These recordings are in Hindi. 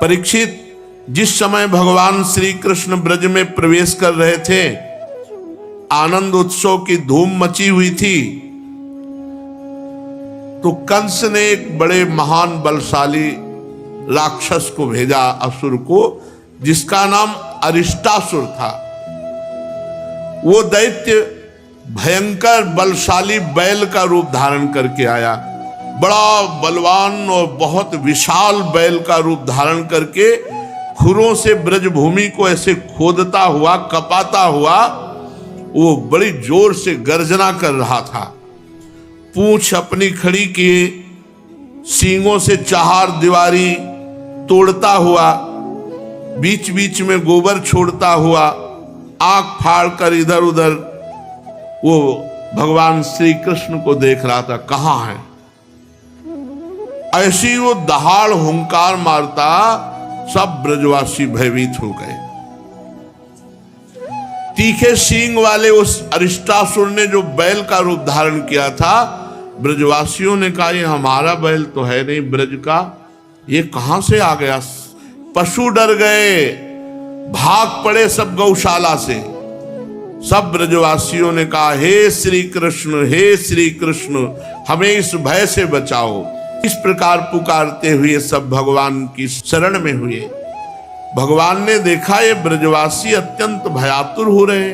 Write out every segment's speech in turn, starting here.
परीक्षित, जिस समय भगवान श्री कृष्ण ब्रज में प्रवेश कर रहे थे, आनंद उत्सव की धूम मची हुई थी, तो कंस ने एक बड़े महान बलशाली राक्षस को भेजा, असुर को, जिसका नाम अरिष्टासुर था। वो दैत्य भयंकर बलशाली बैल का रूप धारण करके आया। बड़ा बलवान और बहुत विशाल बैल का रूप धारण करके खुरों से ब्रजभूमि को ऐसे खोदता हुआ, कपाता हुआ, वो बड़ी जोर से गर्जना कर रहा था। पूंछ अपनी खड़ी किए, सींगों से चार दीवारी तोड़ता हुआ, बीच बीच में गोबर छोड़ता हुआ, आंख फाड़ कर इधर उधर वो भगवान श्री कृष्ण को देख रहा था, कहां है। ऐसी वो दहाड़ हुंकार मारता, सब ब्रजवासी भयभीत हो गए। तीखे सींग वाले उस अरिष्टासुर ने जो बैल का रूप धारण किया था, ब्रजवासियों ने कहा ये हमारा बैल तो है नहीं ब्रज का, ये कहां से आ गया। पशु डर गए, भाग पड़े सब गौशाला से। सब ब्रजवासियों ने कहा हे श्री कृष्ण, हे श्री कृष्ण, हमें इस भय से बचाओ। इस प्रकार पुकारते हुए सब भगवान की शरण में हुए। भगवान ने देखा ये ब्रजवासी अत्यंत भयातुर हो रहे,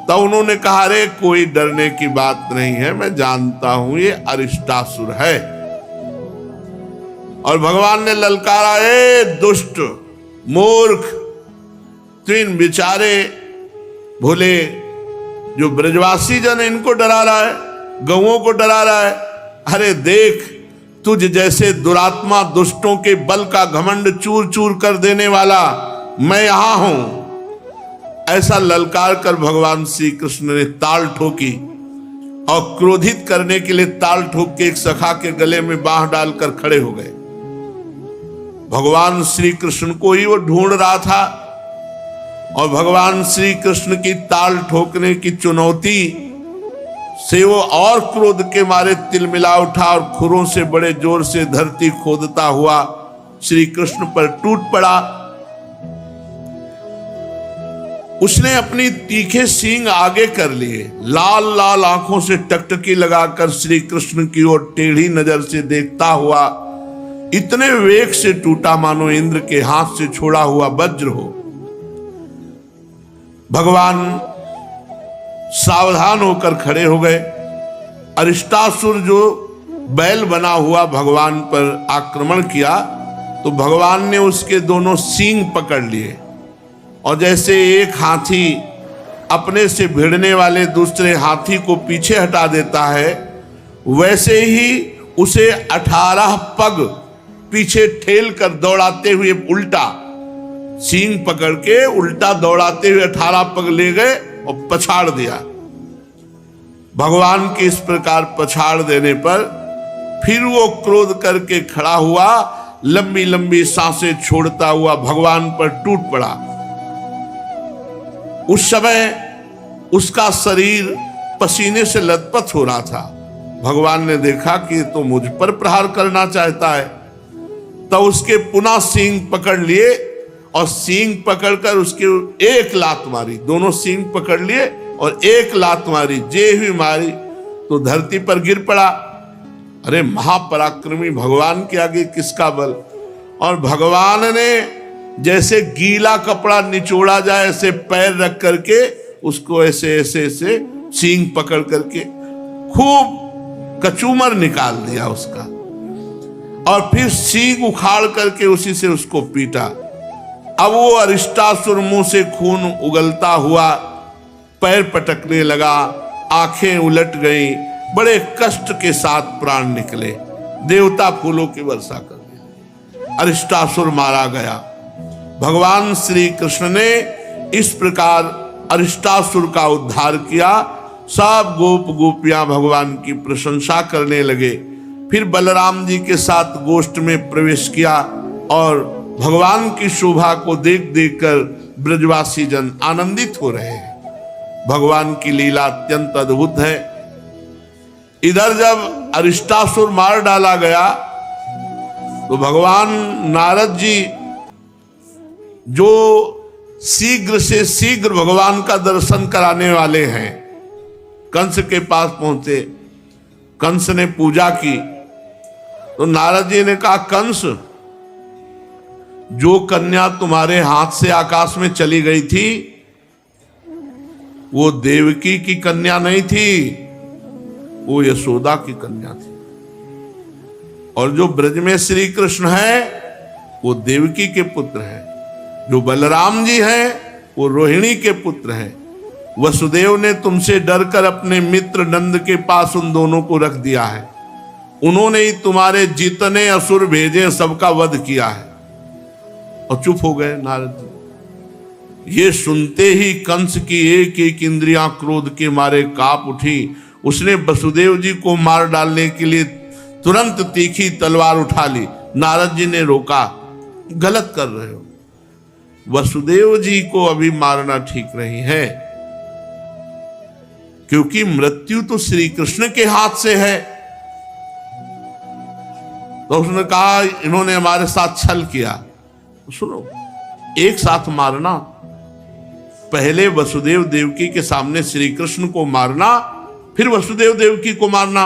तब उन्होंने कहा रे कोई डरने की बात नहीं है, मैं जानता हूं ये अरिष्टासुर है। और भगवान ने ललकारा, ए दुष्ट मूर्ख, तो इन बेचारे भोले जो ब्रजवासी जन इनको डरा रहा है, गौओं को डरा रहा है। अरे देख, तुझ जैसे दुरात्मा दुष्टों के बल का घमंड चूर चूर कर देने वाला मैं यहां हूं। ऐसा ललकार कर भगवान श्री कृष्ण ने ताल ठोकी और क्रोधित करने के लिए ताल ठोक के एक सखा के गले में बांह डालकर खड़े हो गए। भगवान श्री कृष्ण को ही वो ढूंढ रहा था और भगवान श्री कृष्ण की ताल ठोकने की चुनौती से वो और क्रोध के मारे तिलमिला उठा और खुरों से बड़े जोर से धरती खोदता हुआ श्री कृष्ण पर टूट पड़ा। उसने अपनी तीखे सींग आगे कर लिए, लाल लाल आंखों से टकटकी लगाकर श्री कृष्ण की ओर टेढ़ी नजर से देखता हुआ इतने वेग से टूटा मानो इंद्र के हाथ से छोड़ा हुआ वज्र हो। भगवान सावधान होकर खड़े हो गए। अरिष्टासुर जो बैल बना हुआ भगवान पर आक्रमण किया, तो भगवान ने उसके दोनों सींग पकड़ लिए और जैसे एक हाथी अपने से भिड़ने वाले दूसरे हाथी को पीछे हटा देता है, वैसे ही उसे 18 पग पीछे ठेल कर दौड़ाते हुए उल्टा सींग पकड़ के उल्टा दौड़ाते हुए 18 पग ले गए और पछाड़ दिया। भगवान के इस प्रकार पछाड़ देने पर फिर वो क्रोध करके खड़ा हुआ, लंबी लंबी सांसें छोड़ता हुआ भगवान पर टूट पड़ा। उस समय उसका शरीर पसीने से लथपथ हो रहा था। भगवान ने देखा कि तो मुझ पर प्रहार करना चाहता है, तो उसके पुनः सींग पकड़ लिए और सींग पकड़कर उसके एक लात मारी। दोनों सींग पकड़ लिए और एक लात मारी, जे हुई मारी तो धरती पर गिर पड़ा। अरे महापराक्रमी भगवान के आगे किसका बल। और भगवान ने जैसे गीला कपड़ा निचोड़ा जाए ऐसे पैर रख करके उसको ऐसे ऐसे ऐसे सींग पकड़ करके खूब कचूमर निकाल दिया उसका, और फिर सींग उखाड़ करके उसी से उसको पीटा। अब वो अरिष्टासुर मुंह से खून उगलता हुआ पैर पटकने लगा, आंखें उलट गईं, बड़े कष्ट के साथ प्राण निकले। देवता फूलों की वर्षा कर दी, अरिष्टासुर मारा गया। भगवान श्री कृष्ण ने इस प्रकार अरिष्टासुर का उद्धार किया। सब गोप गोपियां भगवान की प्रशंसा करने लगे। फिर बलराम जी के साथ गोष्ठ में प्रवेश किया और भगवान की शोभा को देख देख कर ब्रजवासी जन आनंदित हो रहे हैं। भगवान की लीला अत्यंत अद्भुत है। इधर जब अरिष्टासुर मार डाला गया तो भगवान नारद जी जो शीघ्र से शीघ्र भगवान का दर्शन कराने वाले हैं, कंस के पास पहुंचे। कंस ने पूजा की तो नारद जी ने कहा, कंस, जो कन्या तुम्हारे हाथ से आकाश में चली गई थी वो देवकी की कन्या नहीं थी, वो यशोदा की कन्या थी। और जो ब्रज में श्री कृष्ण है वो देवकी के पुत्र हैं। जो बलराम जी हैं वो रोहिणी के पुत्र हैं। वसुदेव ने तुमसे डरकर अपने मित्र नंद के पास उन दोनों को रख दिया है। उन्होंने ही तुम्हारे जितने असुर भेजे सबका वध किया है। और चुप हो गए नारद जी। ये सुनते ही कंस की एक एक इंद्रियां क्रोध के मारे कांप उठी। उसने वसुदेव जी को मार डालने के लिए तुरंत तीखी तलवार उठा ली। नारद जी ने रोका, गलत कर रहे हो, वसुदेव जी को अभी मारना ठीक नहीं है, क्योंकि मृत्यु तो श्री कृष्ण के हाथ से है। तो उसने कहा, इन्होंने हमारे साथ छल किया। सुनो, एक साथ मारना, पहले वसुदेव देवकी के सामने श्री कृष्ण को मारना, फिर वसुदेव देवकी को मारना।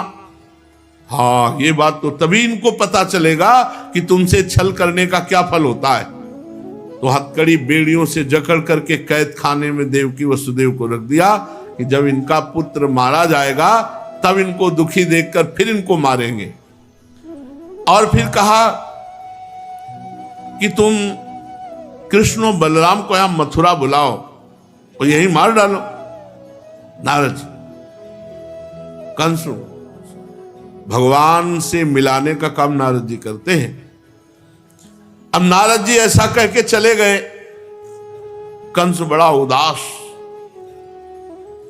हाँ, ये बात तो तभी इनको पता चलेगा कि तुमसे छल करने का क्या फल होता है। तो हथकड़ी बेड़ियों से जकड़ करके कैद खाने में देवकी वसुदेव को रख दिया कि जब इनका पुत्र मारा जाएगा तब इनको दुखी देखकर फिर इनको मारेंगे। और फिर कहा कि तुम कृष्ण और बलराम को यहां मथुरा बुलाओ और यही मार डालो। नारद जी, कंस भगवान से मिलाने का काम नारद जी करते हैं। अब नारद जी ऐसा कह के चले गए। कंस बड़ा उदास।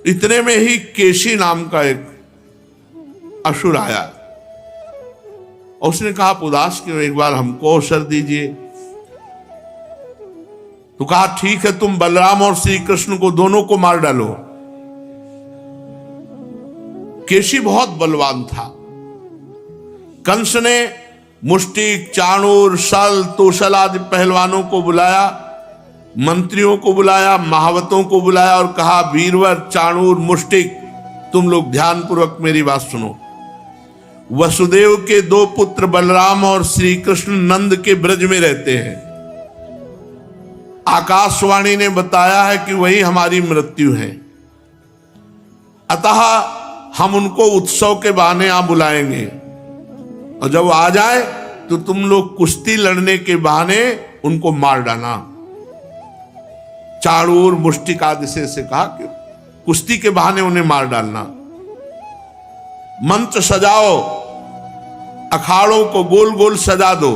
इतने में ही केशी नाम का एक असुर आया और उसने कहा, आप उदास क्यों, एक बार हमको अवसर दीजिए। तो कहा, ठीक है, तुम बलराम और श्री कृष्ण को दोनों को मार डालो। केशी बहुत बलवान था। कंस ने मुष्टिक, चाणूर, सल, तोशल आदि पहलवानों को बुलाया, मंत्रियों को बुलाया, महावतों को बुलाया और कहा, वीरवर, चाणूर, मुष्टिक, तुम लोग ध्यानपूर्वक मेरी बात सुनो। वसुदेव के दो पुत्र बलराम और श्री कृष्ण नंद के ब्रज में रहते हैं। आकाशवाणी ने बताया है कि वही हमारी मृत्यु है, अतः हम उनको उत्सव के बहाने यहां बुलाएंगे और जब आ जाए तो तुम लोग कुश्ती लड़ने के बहाने उनको मार डालना। चाणूर, मुष्टिक आदि से कहा कि कुश्ती के बहाने उन्हें मार डालना। मंत्र सजाओ, अखाड़ों को गोल गोल सजा दो,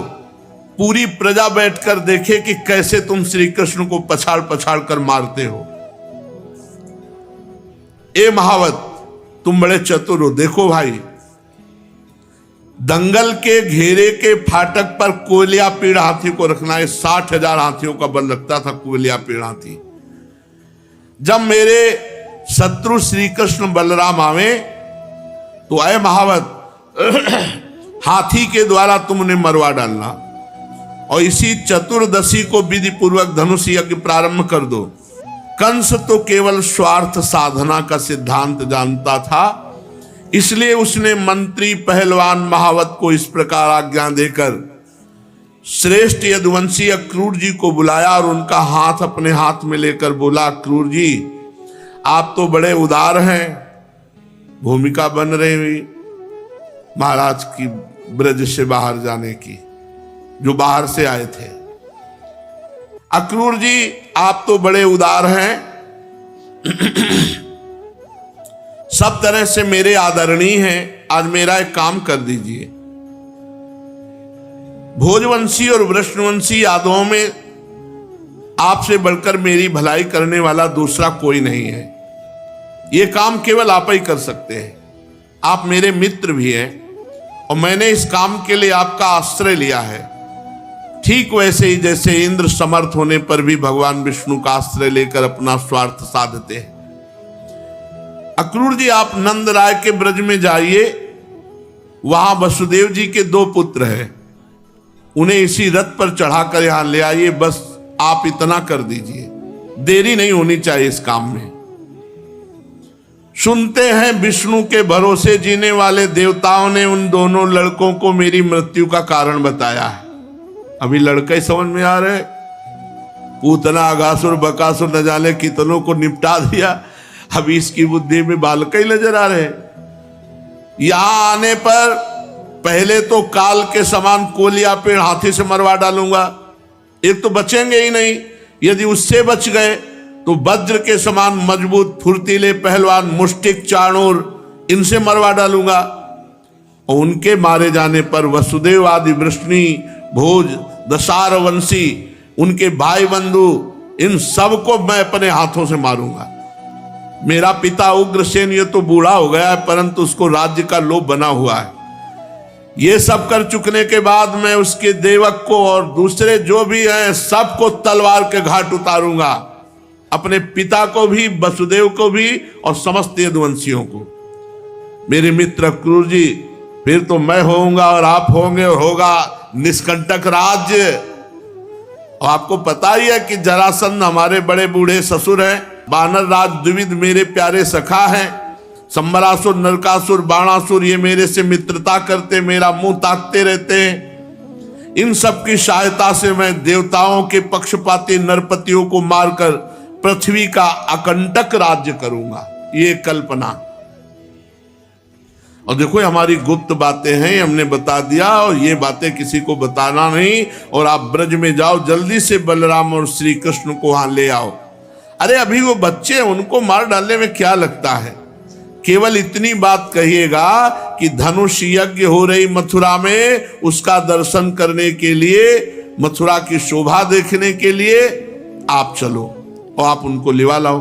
पूरी प्रजा बैठकर देखे कि कैसे तुम श्री कृष्ण को पछाड़ पछाड़ कर मारते हो। ए महावत, तुम बड़े चतुर हो, देखो भाई, दंगल के घेरे के फाटक पर कोयलिया पीड़ हाथी को रखना है। 60,000 हाथियों का बल रखता था कोयलिया पीड़ हाथी। जब मेरे शत्रु श्री कृष्ण बलराम आवे तो आए महावत, हाथी के द्वारा तुम उन्हें मरवा डालना और इसी चतुर्दशी को विधि पूर्वक धनुष यज्ञ प्रारंभ कर दो। कंस तो केवल स्वार्थ साधना का सिद्धांत जानता था, इसलिए उसने मंत्री, पहलवान, महावत को इस प्रकार आज्ञा देकर श्रेष्ठ यदुवंशी अक्रूर जी को बुलाया और उनका हाथ अपने हाथ में लेकर बोला, अक्रूर जी, आप तो बड़े उदार हैं, भूमिका बन रही महाराज की ब्रज से बाहर जाने की, जो बाहर से आए थे। अक्रूर जी, आप तो बड़े उदार हैं, सब तरह से मेरे आदरणीय हैं, आज मेरा एक काम कर दीजिए। भोजवंशी और वृषणवंशी यादवों में आपसे बढ़कर मेरी भलाई करने वाला दूसरा कोई नहीं है। यह काम केवल आप ही कर सकते हैं। आप मेरे मित्र भी हैं और मैंने इस काम के लिए आपका आश्रय लिया है। ठीक वैसे ही जैसे इंद्र समर्थ होने पर भी भगवान विष्णु का आश्रय लेकर अपना स्वार्थ साधते हैं। अक्रूर जी, आप नंद राय के ब्रज में जाइए, वहां वसुदेव जी के 2 पुत्र हैं, उन्हें इसी रथ पर चढ़ाकर यहां ले आइए, बस आप इतना कर दीजिए, देरी नहीं होनी चाहिए इस काम में। सुनते हैं विष्णु के भरोसे जीने वाले देवताओं ने उन दोनों लड़कों को मेरी मृत्यु का कारण बताया है। अभी लड़के ही समझ में आ रहे, पूतना अगासुर बकासुर न जाने कितनों को निपटा दिया, अभी इसकी बुद्धि में बालक ही नजर आ रहे। यहां आने पर पहले तो काल के समान कोलिया पेड़ हाथी से मरवा डालूंगा, एक तो बचेंगे ही नहीं, यदि उससे बच गए तो वज्र के समान मजबूत फुर्तीले पहलवान मुष्टिक चाणूर इनसे मरवा डालूंगा। और उनके मारे जाने पर वसुदेव आदि वृष्णि भोज दशार वंशी उनके भाई बंधु इन सबको मैं अपने हाथों से मारूंगा। मेरा पिता उग्रसेन ये तो बूढ़ा हो गया है, परंतु उसको राज्य का लोभ बना हुआ है। ये सब कर चुकने के बाद मैं उसके देवक को और दूसरे जो भी हैं सबको तलवार के घाट उतारूंगा, अपने पिता को भी, वसुदेव को भी और समस्त यदुवंशियों को। मेरे मित्र क्रूर जी, फिर तो मैं होऊंगा और आप होंगे और होगा निष्कंटक राज्य। और आपको पता ही है कि जरासंध हमारे बड़े बूढ़े ससुर हैं, वानर राज द्विविध मेरे प्यारे सखा हैं, संबरासुर नरकासुर बाणासुर ये मेरे से मित्रता करते, मेरा मुंह ताकते रहते हैं। इन सब की सहायता से मैं देवताओं के पक्षपाती नरपतियों को मारकर पृथ्वी का अकंटक राज्य करूंगा, ये कल्पना। और देखो हमारी गुप्त बातें हैं, हमने बता दिया, और ये बातें किसी को बताना नहीं। और आप ब्रज में जाओ, जल्दी से बलराम और श्री कृष्ण को वहां ले आओ। अरे अभी वो बच्चे हैं, उनको मार डालने में क्या लगता है, केवल इतनी बात कहिएगा कि धनुष यज्ञ हो रही मथुरा में, उसका दर्शन करने के लिए, मथुरा की शोभा देखने के लिए आप चलो और आप उनको लिवा लाओ।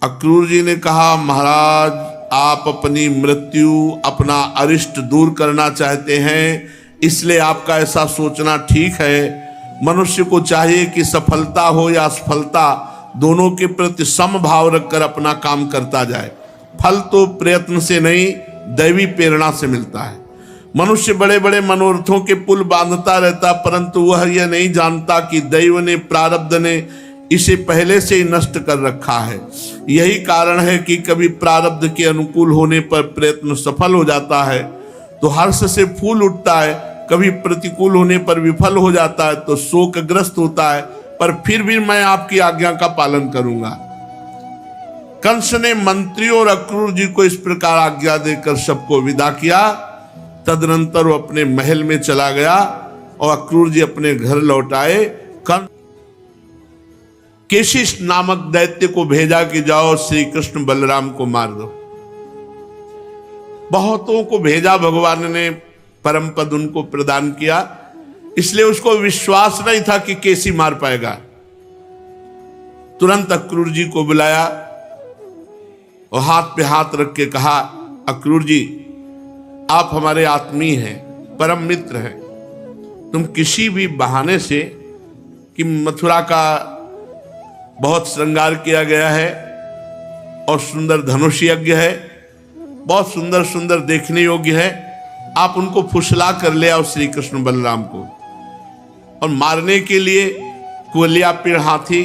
अक्रूर जी ने कहा, महाराज आप अपनी मृत्यु, अपना अरिष्ट दूर करना चाहते हैं, इसलिए आपका ऐसा सोचना ठीक है। मनुष्य को चाहिए कि सफलता हो या असफलता, दोनों के प्रति समभाव रखकर अपना काम करता जाए। फल तो प्रयत्न से नहीं, दैवी प्रेरणा से मिलता है। मनुष्य बड़े बड़े मनोरथों के पुल बांधता रहता, परंतु वह यह नहीं जानता कि दैव ने, प्रारब्ध ने इसे पहले से ही नष्ट कर रखा है। यही कारण है कि कभी प्रारब्ध के अनुकूल होने पर प्रयत्न सफल हो जाता है तो हर्ष से फूल उठता है, कभी प्रतिकूल होने पर विफल हो जाता है तो शोकग्रस्त होता है, पर फिर भी मैं आपकी आज्ञा का पालन करूंगा। कंस ने मंत्रियों और अक्रूर जी को इस प्रकार आज्ञा देकर सबको विदा किया। तदनंतर वो अपने महल में चला गया और अक्रूर जी अपने घर लौट आए। केशिश नामक दैत्य को भेजा कि जाओ श्री कृष्ण बलराम को मार दो। बहुतों को भेजा, भगवान ने परम पद उनको प्रदान किया, इसलिए उसको विश्वास नहीं था कि केसी मार पाएगा। तुरंत अक्रूर जी को बुलाया और हाथ पे हाथ रख के कहा, अक्रूर जी आप हमारे आत्मीय हैं, परम मित्र हैं, तुम किसी भी बहाने से, कि मथुरा का बहुत श्रृंगार किया गया है और सुंदर धनुष यज्ञ है, बहुत सुंदर सुंदर देखने योग्य है, आप उनको फुसला कर ले आओ श्री कृष्ण बलराम को। और मारने के लिए कोलिया पेड़ हाथी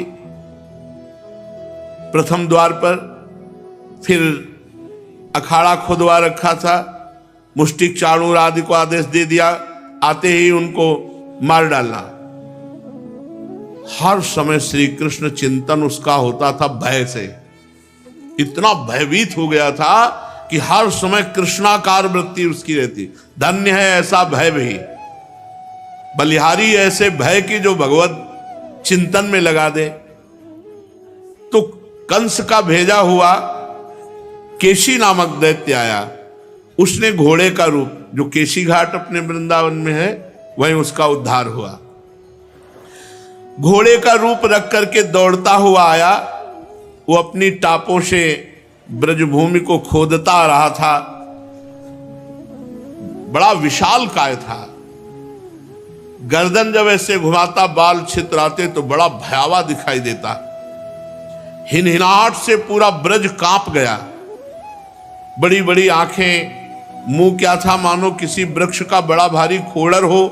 प्रथम द्वार पर, फिर अखाड़ा खुदवा रखा था, मुष्टिक चाणूर आदि को आदेश दे दिया, आते ही उनको मार डालना। हर समय श्री कृष्ण चिंतन उसका होता था भय से, इतना भयभीत हो गया था कि हर समय कृष्णाकार वृत्ति उसकी रहती। धन्य है ऐसा भय भी, बलिहारी ऐसे भय की जो भगवत चिंतन में लगा दे। तो कंस का भेजा हुआ केशी नामक दैत्य आया, उसने घोड़े का रूप, जो केशी घाट अपने वृंदावन में है वहीं उसका उद्धार हुआ, घोड़े का रूप रख करके दौड़ता हुआ आया। वो अपनी टापों से ब्रजभूमि को खोदता रहा था, बड़ा विशाल काय था, गर्दन जब ऐसे घुमाता बाल छितराते तो बड़ा भयावह दिखाई देता। हिनहिनाहट से पूरा ब्रज कांप गया, बड़ी बड़ी आंखें, मुंह क्या था मानो किसी वृक्ष का बड़ा भारी खोड़र हो,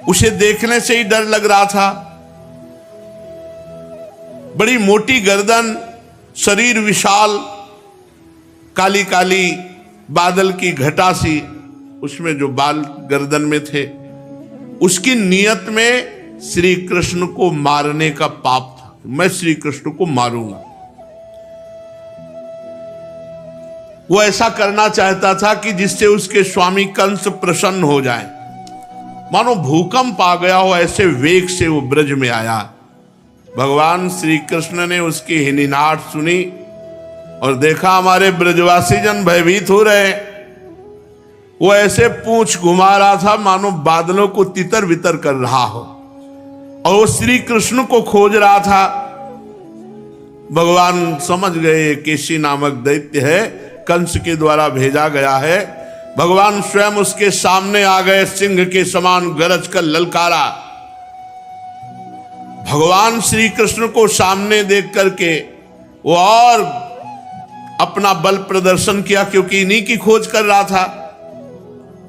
उसे देखने से ही डर लग रहा था। बड़ी मोटी गर्दन, शरीर विशाल, काली काली बादल की घटा सी, उसमें जो बाल गर्दन में थे, उसकी नियत में श्री कृष्ण को मारने का पाप था। मैं श्री कृष्ण को मारूंगा। वो ऐसा करना चाहता था कि जिससे उसके स्वामी कंस प्रसन्न हो जाए। मानो भूकंप आ गया हो, ऐसे वेग से वो ब्रज में आया। भगवान श्री कृष्ण ने उसकी हिनहिनाहट सुनी और देखा हमारे ब्रजवासी जन भयभीत हो रहे हैं। वो ऐसे पूंछ घुमा रहा था मानो बादलों को तितर बितर कर रहा हो, और वो श्री कृष्ण को खोज रहा था। भगवान समझ गए केशी नामक दैत्य है, कंस के द्वारा भेजा गया है। भगवान स्वयं उसके सामने आ गए, सिंह के समान गरज कर ललकारा। भगवान श्री कृष्ण को सामने देख करके वो और अपना बल प्रदर्शन किया, क्योंकि इन्हीं की खोज कर रहा था।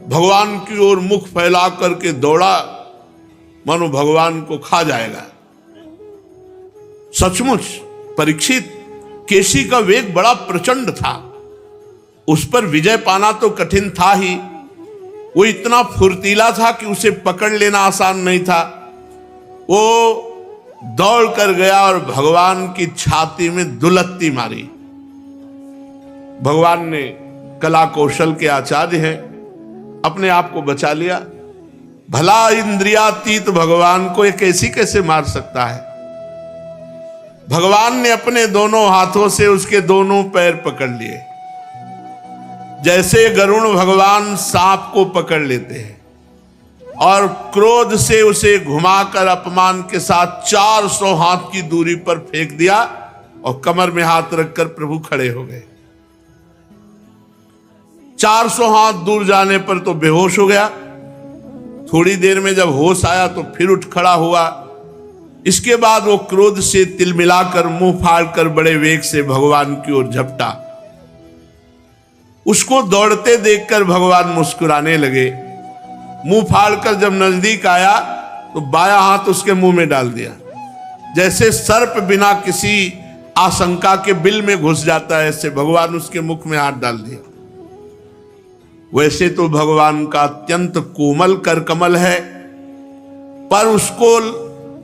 भगवान की ओर मुख फैला करके दौड़ा, मानो भगवान को खा जाएगा। सचमुच परीक्षित, केशी का वेग बड़ा प्रचंड था। उस पर विजय पाना तो कठिन था ही, वो इतना फुर्तीला था कि उसे पकड़ लेना आसान नहीं था। वो दौड़ कर गया और भगवान की छाती में दुलत्ती मारी। भगवान ने कला कौशल के आचार्य हैं, अपने आप को बचा लिया। भला इंद्रियातीत भगवान को एक ऐसी कैसे मार सकता है। भगवान ने अपने दोनों हाथों से उसके दोनों पैर पकड़ लिए, जैसे गरुण भगवान सांप को पकड़ लेते हैं, और क्रोध से उसे घुमाकर अपमान के साथ 400 हाथ की दूरी पर फेंक दिया और कमर में हाथ रखकर प्रभु खड़े हो गए। 400 हाथ दूर जाने पर तो बेहोश हो गया। थोड़ी देर में जब होश आया तो फिर उठ खड़ा हुआ। इसके बाद वो क्रोध से तिलमिलाकर मुंह फाड़कर बड़े वेग से भगवान की ओर झपटा। उसको दौड़ते देखकर भगवान मुस्कुराने लगे। मुंह फाड़कर जब नजदीक आया तो बायां हाथ उसके मुंह में डाल दिया, जैसे सर्प बिना किसी आशंका के बिल में घुस जाता है, ऐसे भगवान उसके मुख में हाथ डाल दिया। वैसे तो भगवान का अत्यंत कोमल कर कमल है, पर उसको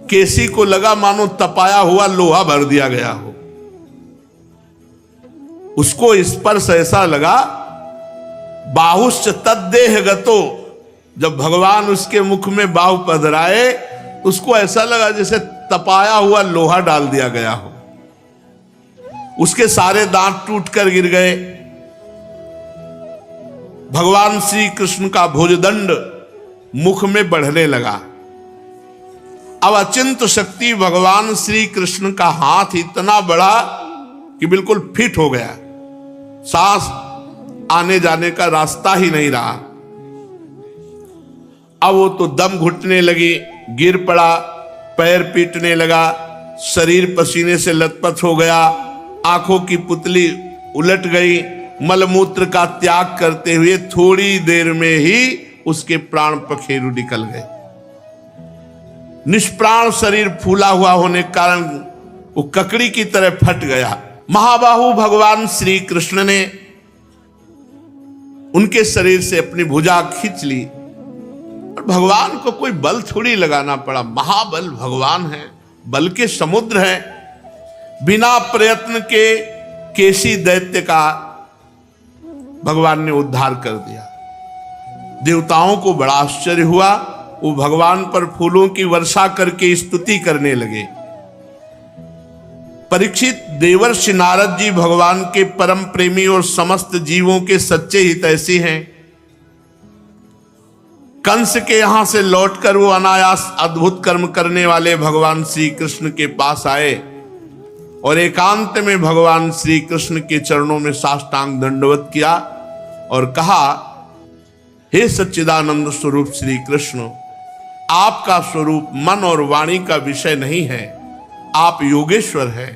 केसी को लगा मानो तपाया हुआ लोहा भर दिया गया हो। उसको स्पर्श ऐसा लगा, बाहुश्च तद्देह गतो। जब भगवान उसके मुख में बाहु पधराए, उसको ऐसा लगा जैसे तपाया हुआ लोहा डाल दिया गया हो। उसके सारे दांत टूटकर गिर गए। भगवान श्री कृष्ण का भुजदंड मुख में बढ़ने लगा। अब अचिंत शक्ति भगवान श्री कृष्ण का हाथ इतना बड़ा कि बिल्कुल फिट हो गया। सांस आने जाने का रास्ता ही नहीं रहा। अब वो तो दम घुटने लगी, गिर पड़ा, पैर पीटने लगा, शरीर पसीने से लथपथ हो गया, आंखों की पुतली उलट गई। मलमूत्र का त्याग करते हुए थोड़ी देर में ही उसके प्राण पखेरु निकल गए। निष्प्राण शरीर फूला हुआ होने के कारण वो ककड़ी की तरह फट गया। महाबाहु भगवान श्री कृष्ण ने उनके शरीर से अपनी भुजा खींच ली, और भगवान को कोई बल थोड़ी लगाना पड़ा। महाबल भगवान है, बल के समुद्र है। बिना प्रयत्न के केसी दैत्य का भगवान ने उद्धार कर दिया। देवताओं को बड़ा आश्चर्य हुआ। वो भगवान पर फूलों की वर्षा करके स्तुति करने लगे। परीक्षित, देवर्षि नारद जी भगवान के परम प्रेमी और समस्त जीवों के सच्चे हितैषी हैं। कंस के यहां से लौटकर वो अनायास अद्भुत कर्म करने वाले भगवान श्री कृष्ण के पास आए और एकांत में भगवान श्री कृष्ण के चरणों में साष्टांग दंडवत किया और कहा, हे सच्चिदानंद स्वरूप श्री कृष्ण, आपका स्वरूप मन और वाणी का विषय नहीं है। आप योगेश्वर हैं।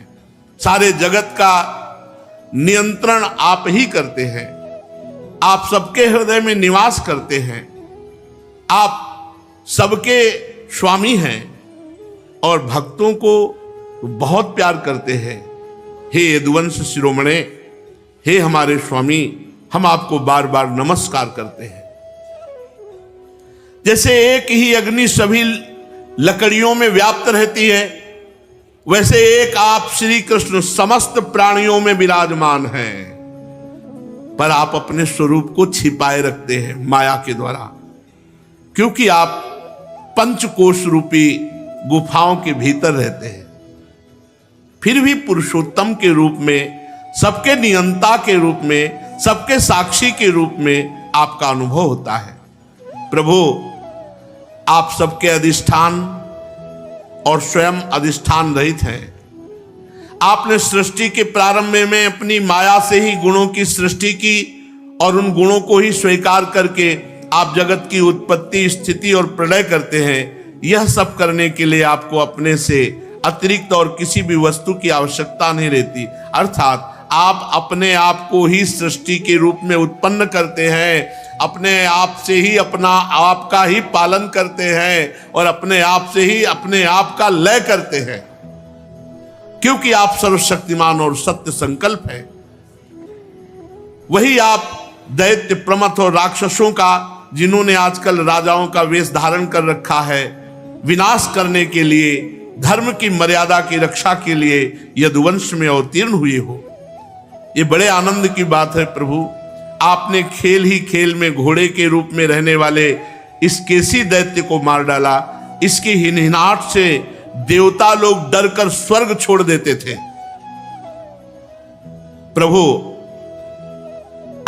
सारे जगत का नियंत्रण आप ही करते हैं। आप सबके हृदय में निवास करते हैं। आप सबके स्वामी हैं और भक्तों को बहुत प्यार करते हैं। हे यदुवंश शिरोमणे, हे हमारे स्वामी, हम आपको बार बार नमस्कार करते हैं। जैसे एक ही अग्नि सभी लकड़ियों में व्याप्त रहती है, वैसे एक आप श्री कृष्ण समस्त प्राणियों में विराजमान हैं, पर आप अपने स्वरूप को छिपाए रखते हैं माया के द्वारा, क्योंकि आप पंचकोश रूपी गुफाओं के भीतर रहते हैं। फिर भी पुरुषोत्तम के रूप में, सबके नियंता के रूप में, सबके साक्षी के रूप में आपका अनुभव होता है। प्रभु, आप सबके अधिष्ठान और स्वयं अधिष्ठान रहित हैं। आपने सृष्टि के प्रारंभ में अपनी माया से ही गुणों की सृष्टि की और उन गुणों को ही स्वीकार करके आप जगत की उत्पत्ति, स्थिति और प्रलय करते हैं। यह सब करने के लिए आपको अपने से अतिरिक्त और किसी भी वस्तु की आवश्यकता नहीं रहती, अर्थात आप अपने आप को ही सृष्टि के रूप में उत्पन्न करते हैं, अपने आप से ही अपना आप का ही पालन करते हैं और अपने आप से ही अपने आप का लय करते हैं, क्योंकि आप सर्वशक्तिमान और सत्य संकल्प हैं। वही आप दैत्य, प्रमथ और राक्षसों का, जिन्होंने आजकल राजाओं का वेश धारण कर रखा है, विनाश करने के लिए, धर्म की मर्यादा की रक्षा के लिए यदुवंश में अवतीर्ण हुए हो। ये बड़े आनंद की बात है प्रभु। आपने खेल ही खेल में घोड़े के रूप में रहने वाले इस केसी दैत्य को मार डाला। इसकी हिनहिनाहट से देवता लोग डरकर स्वर्ग छोड़ देते थे। प्रभु,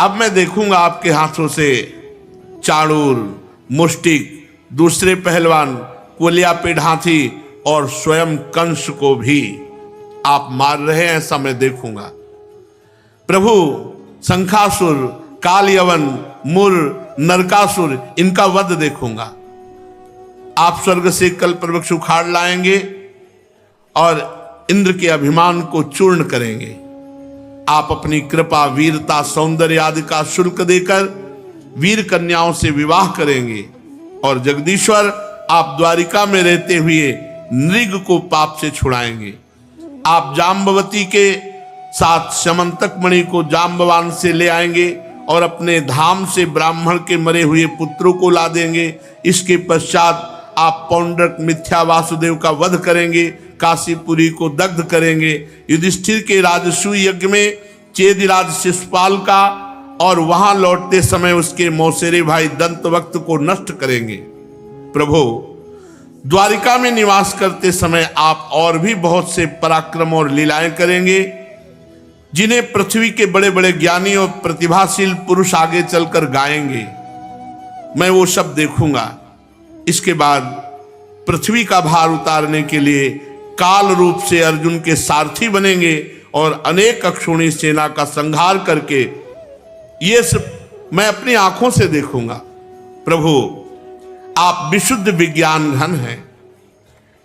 अब मैं देखूंगा आपके हाथों से चाणूर, मुष्टिक, दूसरे पहलवान, कोलिया पे हाथी और स्वयं कंस को भी आप मार रहे हैं, ऐसा मैं देखूंगा। प्रभु, शंखासुर, कालयवन, मुर, नरकासुर, इनका वध देखूंगा। आप स्वर्ग से कल्पवृक्ष उखाड़ लाएंगे और इंद्र के अभिमान को चूर्ण करेंगे। आप अपनी कृपा, वीरता, सौंदर्य आदि का शुल्क देकर वीर कन्याओं से विवाह करेंगे और जगदीश्वर, आप द्वारिका में रहते हुए नृग को पाप से छुड़ाएंगे। आप जाम्बवती के साथ समंतक मणि को जाम्बवान से ले आएंगे और अपने धाम से ब्राह्मण के मरे हुए पुत्रों को ला देंगे। इसके पश्चात आप पौंड्रक, मिथ्या वासुदेव का वध करेंगे, काशीपुरी को दग्ध करेंगे, युधिष्ठिर के राजसूय यज्ञ में चेदिराज शिशुपाल का और वहां लौटते समय उसके मौसेरे भाई दंतवक्त को नष्ट करेंगे। प्रभु, द्वारिका में निवास करते समय आप और भी बहुत से पराक्रम और लीलाएं करेंगे, जिन्हें पृथ्वी के बड़े बड़े ज्ञानी और प्रतिभाशील पुरुष आगे चलकर गाएंगे। मैं वो सब देखूंगा। इसके बाद पृथ्वी का भार उतारने के लिए काल रूप से अर्जुन के सारथी बनेंगे और अनेक अक्षौणी सेना का संहार करके ये सब मैं अपनी आंखों से देखूंगा। प्रभु, आप विशुद्ध विज्ञान घन हैं।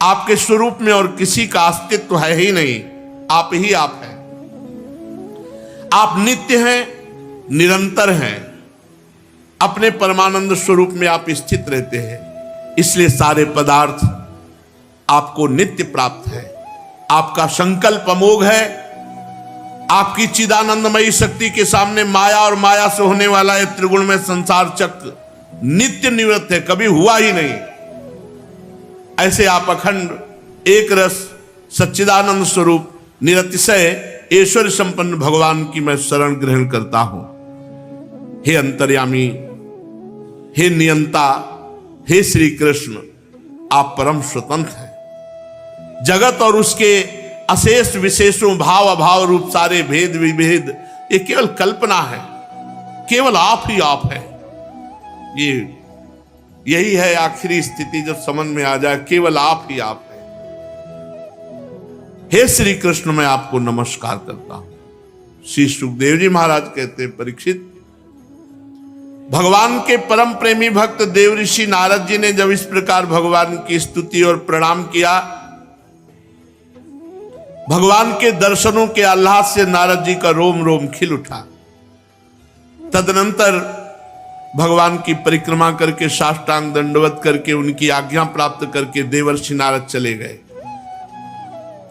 आपके स्वरूप में और किसी का अस्तित्व है ही नहीं, आप ही आप हैं। आप नित्य हैं, निरंतर हैं, अपने परमानंद स्वरूप में आप स्थित रहते हैं, इसलिए सारे पदार्थ आपको नित्य प्राप्त है। आपका संकल्प अमोघ है। आपकी चिदानंदमयी शक्ति के सामने माया और माया से होने वाला यह त्रिगुणमय संसार चक्र नित्य निवृत्त है, कभी हुआ ही नहीं। ऐसे आप अखंड एक रस सच्चिदानंद स्वरूप निरतिशय ऐश्वर्य संपन्न भगवान की मैं शरण ग्रहण करता हूं। हे अंतर्यामी, हे नियंता, हे श्री कृष्ण, आप परम स्वतंत्र हैं। जगत और उसके अशेष विशेषों, भाव अभाव रूप सारे भेद विभेद ये केवल कल्पना है, केवल आप ही आप है। यही है आखिरी स्थिति, जब समझ में आ जाए केवल आप ही आप है। हे श्री कृष्ण, मैं आपको नमस्कार करता हूं। श्री सुखदेव जी महाराज कहते हैं, परीक्षित, भगवान के परम प्रेमी भक्त देव ऋषि नारद जी ने जब इस प्रकार भगवान की स्तुति और प्रणाम किया, भगवान के दर्शनों के आह्लाद से नारद जी का रोम रोम खिल उठा। तदनंतर भगवान की परिक्रमा करके साष्टांग दंडवत करके उनकी आज्ञा प्राप्त करके देवर्षि नारद चले गए।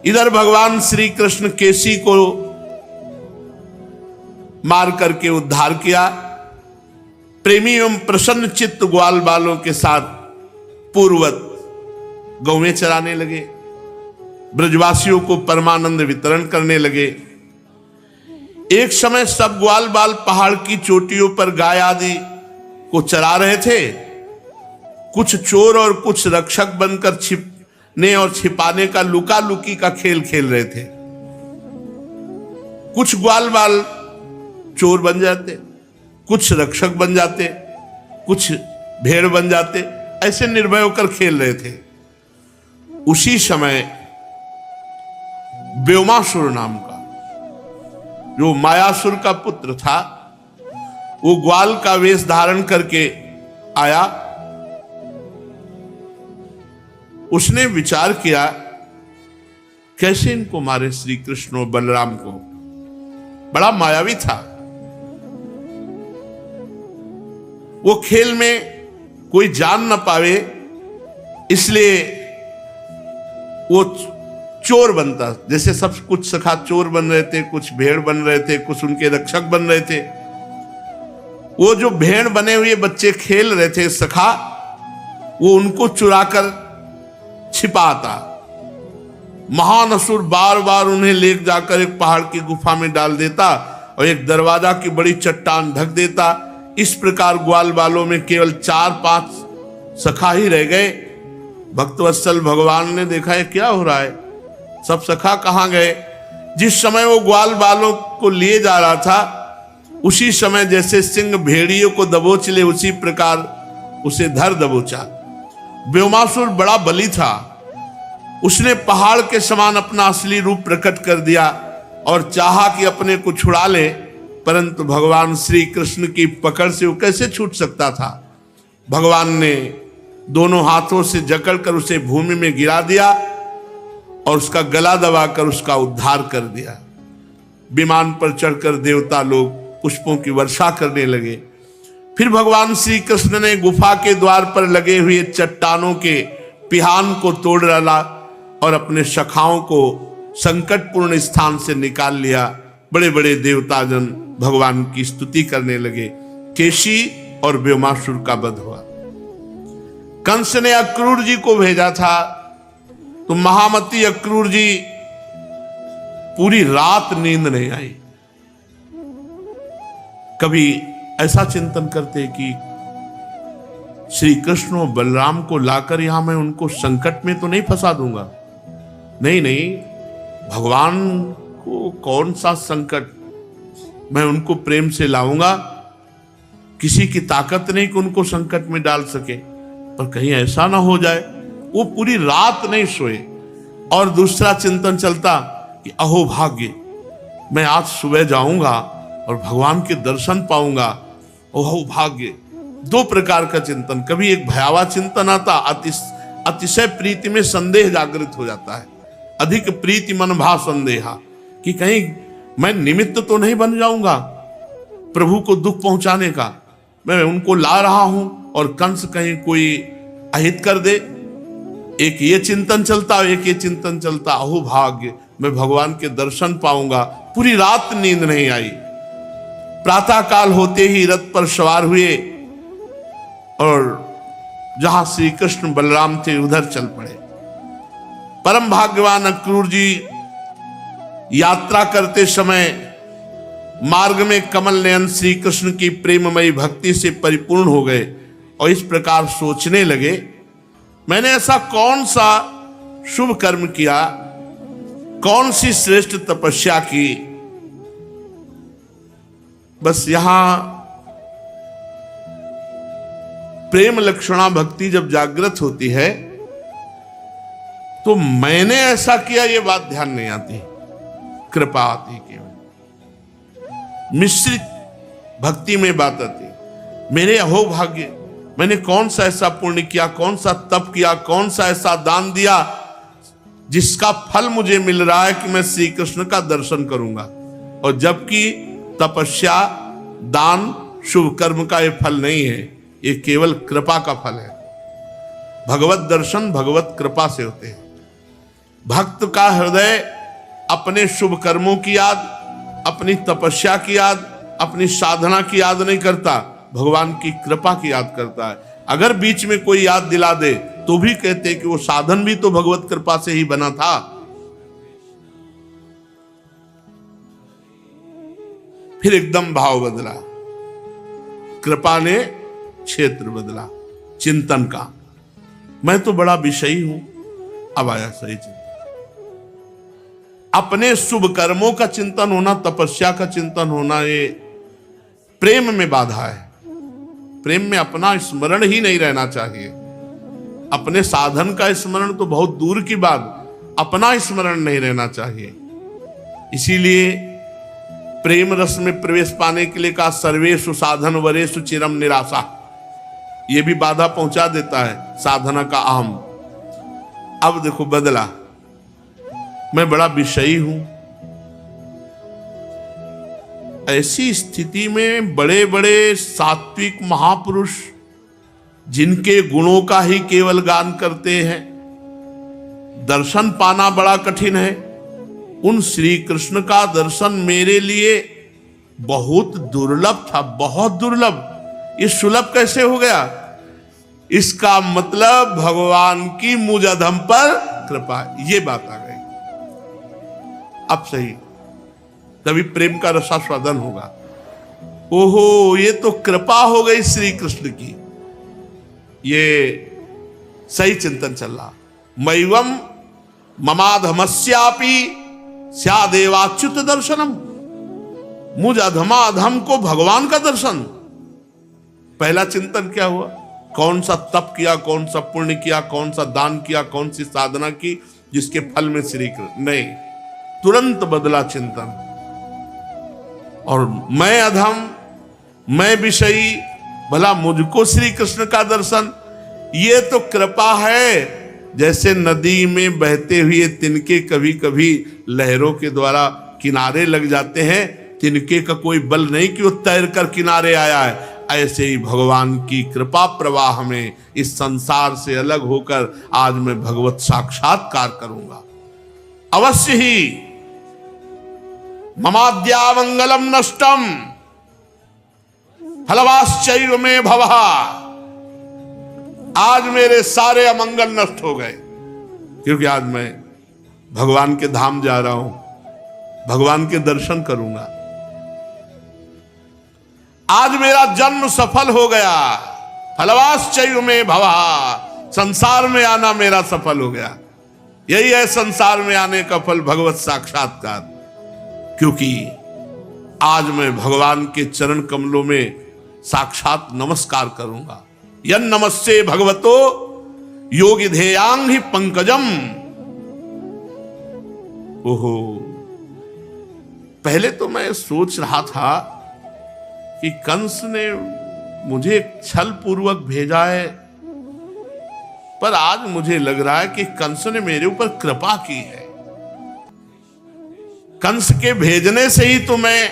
इधर भगवान श्री कृष्ण केसी को मार करके उद्धार किया। प्रेमी एवं प्रसन्न चित्त ग्वाल बालों के साथ पूर्ववत गौवें चराने लगे, ब्रजवासियों को परमानंद वितरण करने लगे। एक समय सब ग्वाल बाल पहाड़ की चोटियों पर गाय आदि को चरा रहे थे। कुछ चोर और कुछ रक्षक बनकर छिपने और छिपाने का लुका लुकी का खेल खेल रहे थे। कुछ ग्वाल बाल चोर बन जाते, कुछ रक्षक बन जाते, कुछ भेड़ बन जाते, ऐसे निर्भय होकर खेल रहे थे। उसी समय व्योमासुर नाम का, जो मायासुर का पुत्र था, वो ग्वाल का वेश धारण करके आया। उसने विचार किया कैसे इनको मारे, श्री कृष्ण और बलराम को। बड़ा मायावी था वो, खेल में कोई जान न पावे इसलिए वो चोर बनता। जैसे सब कुछ सखा चोर बन रहे थे, कुछ भेड़ बन रहे थे, कुछ उनके रक्षक बन रहे थे। वो जो भेड़ बने हुए बच्चे खेल रहे थे सखा, वो उनको चुराकर छिपाता। महान असुर बार बार उन्हें ले जाकर एक पहाड़ की गुफा में डाल देता और एक दरवाजा की बड़ी चट्टान ढक देता। इस प्रकार ग्वाल बालों में केवल 4-5 सखा ही रह गए। भक्तवत्सल भगवान ने देखा है क्या हो रहा है, सब सखा कहां गए। जिस समय वो ग्वाल बालों को लिए जा रहा था, उसी समय जैसे सिंह भेड़ियों को दबोच ले, उसी प्रकार उसे धर दबोचा। व्योमासुर बड़ा बली था, उसने पहाड़ के समान अपना असली रूप प्रकट कर दिया और चाहा कि अपने को छुड़ा ले, परंतु भगवान श्री कृष्ण की पकड़ से वो कैसे छूट सकता था। भगवान ने दोनों हाथों से जकड़कर उसे भूमि में गिरा दिया और उसका गला दबाकर उसका उद्धार कर दिया। विमान पर चढ़कर देवता लोग पुष्पों की वर्षा करने लगे। फिर भगवान श्री कृष्ण ने गुफा के द्वार पर लगे हुए चट्टानों के पिहान को तोड़ डाला और अपने सखाओं को संकटपूर्ण स्थान से निकाल लिया। बड़े बड़े देवताजन भगवान की स्तुति करने लगे। केशी और व्योमासुर का वध हुआ। कंस ने अक्रूर जी को भेजा था, तो महामती अक्रूर जी पूरी रात नींद नहीं आई। कभी ऐसा चिंतन करते कि श्री कृष्ण और बलराम को लाकर यहां मैं उनको संकट में तो नहीं फंसा दूंगा। नहीं नहीं, भगवान को कौन सा संकट, मैं उनको प्रेम से लाऊंगा। किसी की ताकत नहीं कि उनको संकट में डाल सके, पर कहीं ऐसा ना हो जाए। वो पूरी रात नहीं सोए और दूसरा चिंतन चलता कि अहो भाग्य, मैं आज सुबह जाऊंगा और भगवान के दर्शन पाऊंगा। अहो भाग्य, दो प्रकार का चिंतन। कभी एक भयावह चिंतन आता, अतिशय प्रीति में संदेह जागृत हो जाता है। अधिक प्रीति मन भा संदेहा, कि कहीं मैं निमित्त तो नहीं बन जाऊंगा प्रभु को दुख पहुंचाने का। मैं उनको ला रहा हूं और कंस कहीं कोई अहित कर दे। एक ये चिंतन चलता, एक ये चिंतन चलता, अहो भाग्य, मैं भगवान के दर्शन पाऊंगा। पूरी रात नींद नहीं आई। प्रातः काल होते ही रथ पर सवार हुए और जहां श्री कृष्ण बलराम थे उधर चल पड़े। परम भाग्यवान अक्रूर जी यात्रा करते समय मार्ग में कमल नयन श्री कृष्ण की प्रेममयी भक्ति से परिपूर्ण हो गए और इस प्रकार सोचने लगे, मैंने ऐसा कौन सा शुभ कर्म किया, कौन सी श्रेष्ठ तपस्या की। बस यहां प्रेम लक्षणा भक्ति जब जागृत होती है तो मैंने ऐसा किया ये बात ध्यान नहीं आती, कृपा आती केवल। मिश्रित भक्ति में बात आती, मेरे अहो भाग्य, मैंने कौन सा ऐसा पुण्य किया, कौन सा तप किया, कौन सा ऐसा दान दिया जिसका फल मुझे मिल रहा है कि मैं श्री कृष्ण का दर्शन करूंगा। और जबकि तपस्या, दान, शुभ कर्म का ये फल नहीं है, ये केवल कृपा का फल है। भगवत दर्शन भगवत कृपा से होते हैं। भक्त का हृदय अपने शुभ कर्मों की याद, अपनी तपस्या की याद, अपनी साधना की याद नहीं करता, भगवान की कृपा की याद करता है। अगर बीच में कोई याद दिला दे तो भी कहते कि वो साधन भी तो भगवत कृपा से ही बना था। फिर एकदम भाव बदला, कृपा ने क्षेत्र बदला चिंतन का। मैं तो बड़ा विषयी हूं, अब आया सही चिंतन। अपने शुभ कर्मों का चिंतन होना, तपस्या का चिंतन होना, ये प्रेम में बाधा है। प्रेम में अपना स्मरण ही नहीं रहना चाहिए। अपने साधन का स्मरण तो बहुत दूर की बात, अपना स्मरण नहीं रहना चाहिए। इसीलिए प्रेम रस में प्रवेश पाने के लिए कहा सर्वेषु साधन वरेषु चिरम निराशा। ये भी बाधा पहुंचा देता है साधना का अहम। अब देखो बदला, मैं बड़ा विषयी हूं। ऐसी स्थिति में बड़े बड़े सात्विक महापुरुष जिनके गुणों का ही केवल गान करते हैं, दर्शन पाना बड़ा कठिन है। उन श्री कृष्ण का दर्शन मेरे लिए बहुत दुर्लभ था, बहुत दुर्लभ। ये सुलभ कैसे हो गया? इसका मतलब भगवान की मुझ अधम पर कृपा। ये बात आ गई अब सही, तभी प्रेम का रसास्वादन होगा। ओहो, ये तो कृपा हो गई श्री कृष्ण की। ये सही चिंतन चल रहा। मैवम ममाधमस्यापि स्यादेवाच्युत दर्शनम। मुझ अधमा अधम को भगवान का दर्शन। पहला चिंतन क्या हुआ? कौन सा तप किया, कौन सा पुण्य किया, कौन सा दान किया, कौन सी साधना की जिसके फल में श्री कृष्ण। नहीं, तुरंत बदला चिंतन। और मैं अधम, मैं विषयी, भला मुझको श्री कृष्ण का दर्शन। ये तो कृपा है। जैसे नदी में बहते हुए तिनके कभी कभी लहरों के द्वारा किनारे लग जाते हैं, तिनके का कोई बल नहीं कि वो तैर कर किनारे आया है। ऐसे ही भगवान की कृपा प्रवाह में इस संसार से अलग होकर आज मैं भगवत साक्षात्कार करूंगा अवश्य ही। ममाद्या मंगलम नष्टम फलवाश्चैव में भवः। आज मेरे सारे अमंगल नष्ट हो गए, क्योंकि आज मैं भगवान के धाम जा रहा हूं, भगवान के दर्शन करूंगा। आज मेरा जन्म सफल हो गया। फलवाश्चैव में भवः, संसार में आना मेरा सफल हो गया। यही है संसार में आने का फल, भगवत साक्षात्कार। क्योंकि आज मैं भगवान के चरण कमलों में साक्षात नमस्कार करूंगा। यन नमस्ते भगवतो योगी ध्येयांग ही पंकजम। ओहो, पहले तो मैं सोच रहा था कि कंस ने मुझे छल पूर्वक भेजा है, पर आज मुझे लग रहा है कि कंस ने मेरे ऊपर कृपा की है। कंस के भेजने से ही तो मैं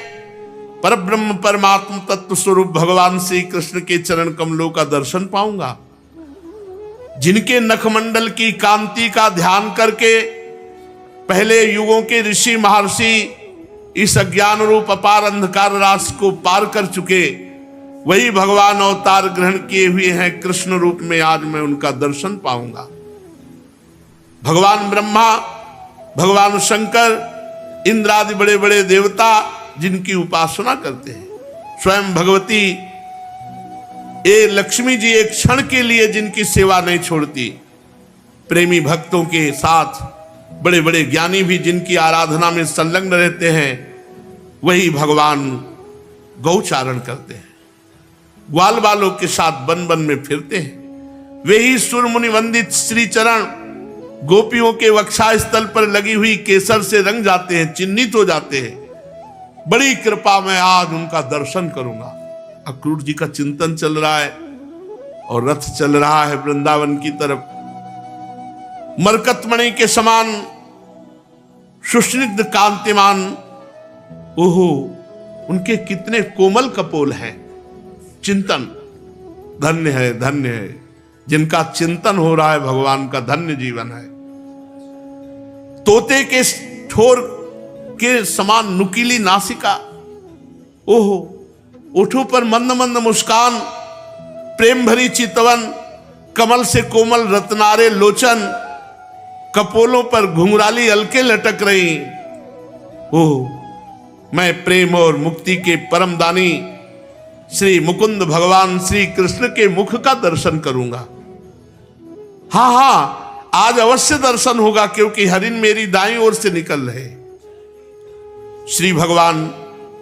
परब्रह्म परमात्म तत्व स्वरूप भगवान श्री कृष्ण के चरण कमलों का दर्शन पाऊंगा। जिनके नखमंडल की कांति का ध्यान करके पहले युगों के ऋषि महर्षि इस अज्ञान रूप अपार अंधकार राशि को पार कर चुके, वही भगवान अवतार ग्रहण किए हुए हैं कृष्ण रूप में। आज मैं उनका दर्शन पाऊंगा। भगवान ब्रह्मा, भगवान शंकर, इंद्र आदि बड़े बड़े देवता जिनकी उपासना करते हैं, स्वयं भगवती ये लक्ष्मी जी एक क्षण के लिए जिनकी सेवा नहीं छोड़ती, प्रेमी भक्तों के साथ बड़े बड़े ज्ञानी भी जिनकी आराधना में संलग्न रहते हैं, वही भगवान गौचारण करते हैं, ग्वाल बालों के साथ वन वन में फिरते हैं। वे ही सुर मुनि वंदित श्री चरण गोपियों के वक्षा स्थल पर लगी हुई केसर से रंग जाते हैं, चिन्हित हो जाते हैं। बड़ी कृपा में आज उनका दर्शन करूंगा। अक्रूर जी का चिंतन चल रहा है और रथ चल रहा है वृंदावन की तरफ। मरकतमणि के समान सुस्निग्ध कांतिमान, ओहो, उनके कितने कोमल कपोल हैं। चिंतन, धन्य है, धन्य है जिनका चिंतन हो रहा है भगवान का, धन्य जीवन है। तोते के ठोर के समान नुकीली नासिका, ओहो, ओठों पर मंद मंद मुस्कान, प्रेम भरी चितवन, कमल से कोमल रत्नारे लोचन, कपोलों पर घुंघराली अलके लटक रही। ओह, मैं प्रेम और मुक्ति के परम दानी श्री मुकुंद भगवान श्री कृष्ण के मुख का दर्शन करूंगा। हाँ हाँ, आज अवश्य दर्शन होगा, क्योंकि हरिण मेरी दाईं ओर से निकल रहे। श्री भगवान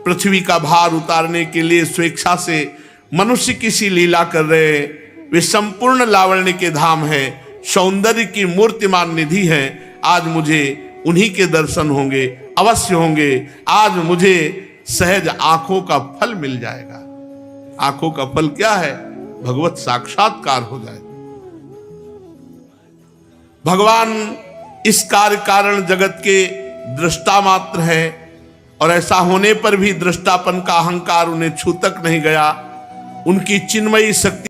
पृथ्वी का भार उतारने के लिए स्वेच्छा से मनुष्य की सी लीला कर रहे हैं। वे संपूर्ण लावण्य के धाम है, सौंदर्य की मूर्तिमान निधि है। आज मुझे उन्हीं के दर्शन होंगे, अवश्य होंगे। आज मुझे सहज आंखों का फल मिल जाएगा। आंखों का फल क्या है? भगवत साक्षात्कार हो जाए। भगवान इस कार्य कारण जगत के दृष्टा मात्र है, और ऐसा होने पर भी दृष्टापन का अहंकार उन्हें छू तक नहीं गया। उनकी चिन्मयी शक्ति